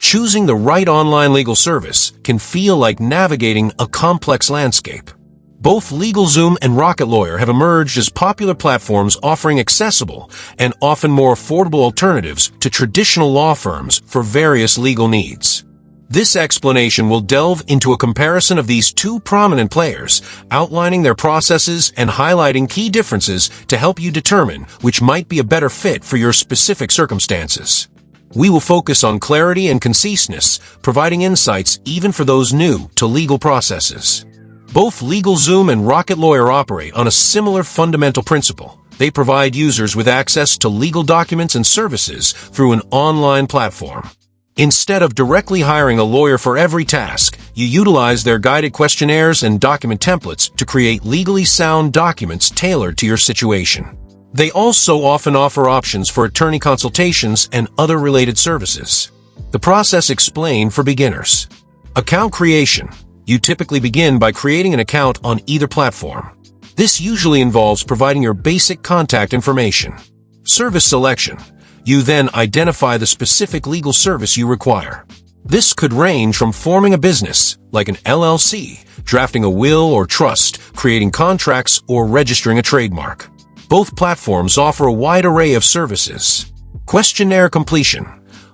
Choosing the right online legal service can feel like navigating a complex landscape. Both LegalZoom and Rocket Lawyer have emerged as popular platforms offering accessible and often more affordable alternatives to traditional law firms for various legal needs. This explanation will delve into a comparison of these two prominent players, outlining their processes and highlighting key differences to help you determine which might be a better fit for your specific circumstances. We will focus on clarity and conciseness, providing insights even for those new to legal processes. Both LegalZoom and Rocket Lawyer operate on a similar fundamental principle. They provide users with access to legal documents and services through an online platform. Instead of directly hiring a lawyer for every task, you utilize their guided questionnaires and document templates to create legally sound documents tailored to your situation. They also often offer options for attorney consultations and other related services. The process explained for beginners. Account creation. You typically begin by creating an account on either platform. This usually involves providing your basic contact information. Service selection. You then identify the specific legal service you require. This could range from forming a business, like an LLC, drafting a will or trust, creating contracts, or registering a trademark. Both platforms offer a wide array of services. Questionnaire completion.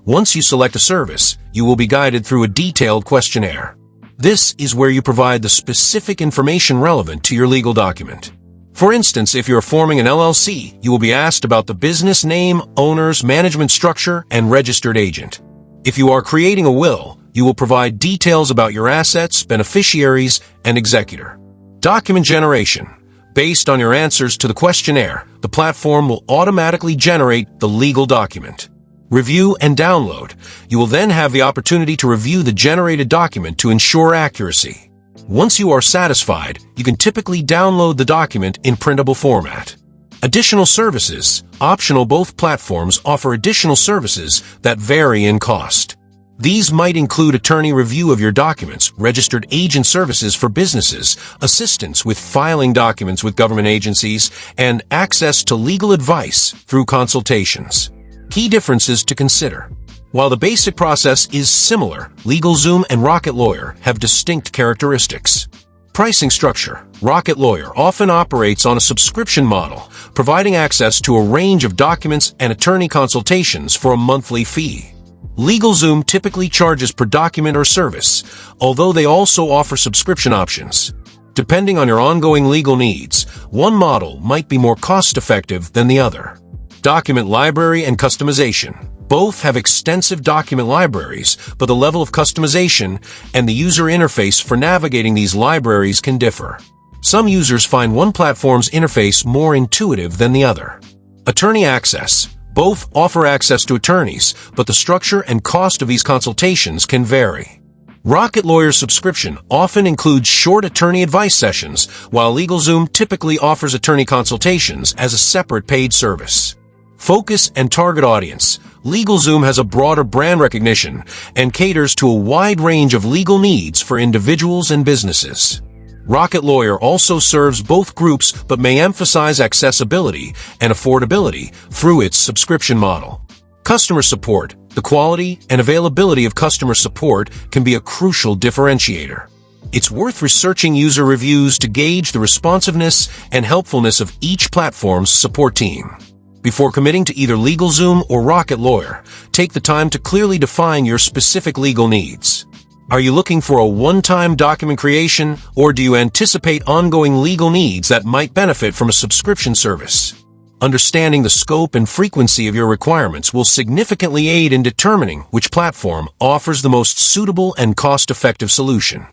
Once you select a service, you will be guided through a detailed questionnaire. This is where you provide the specific information relevant to your legal document. For instance, if you're forming an LLC, you will be asked about the business name, owners, management structure, and registered agent. If you are creating a will, you will provide details about your assets, beneficiaries, and executor. Document generation. Based on your answers to the questionnaire, the platform will automatically generate the legal document. Review and download. You will then have the opportunity to review the generated document to ensure accuracy. Once you are satisfied, you can typically download the document in printable format. Additional services. Optional. Both platforms offer additional services that vary in cost. These might include attorney review of your documents, registered agent services for businesses, assistance with filing documents with government agencies, and access to legal advice through consultations. Key differences to consider. While the basic process is similar, LegalZoom and Rocket Lawyer have distinct characteristics. Pricing structure. Rocket Lawyer often operates on a subscription model, providing access to a range of documents and attorney consultations for a monthly fee. LegalZoom typically charges per document or service, although they also offer subscription options. Depending on your ongoing legal needs, one model might be more cost-effective than the other. Document library and customization. Both have extensive document libraries, but the level of customization and the user interface for navigating these libraries can differ. Some users find one platform's interface more intuitive than the other. Attorney access. Both offer access to attorneys, but the structure and cost of these consultations can vary. Rocket Lawyer's subscription often includes short attorney advice sessions, while LegalZoom typically offers attorney consultations as a separate paid service. Focus and target audience. LegalZoom has a broader brand recognition and caters to a wide range of legal needs for individuals and businesses. Rocket Lawyer also serves both groups but may emphasize accessibility and affordability through its subscription model. Customer support. The quality and availability of customer support can be a crucial differentiator. It's worth researching user reviews to gauge the responsiveness and helpfulness of each platform's support team. Before committing to either LegalZoom or Rocket Lawyer, take the time to clearly define your specific legal needs. Are you looking for a one-time document creation, or do you anticipate ongoing legal needs that might benefit from a subscription service? Understanding the scope and frequency of your requirements will significantly aid in determining which platform offers the most suitable and cost-effective solution.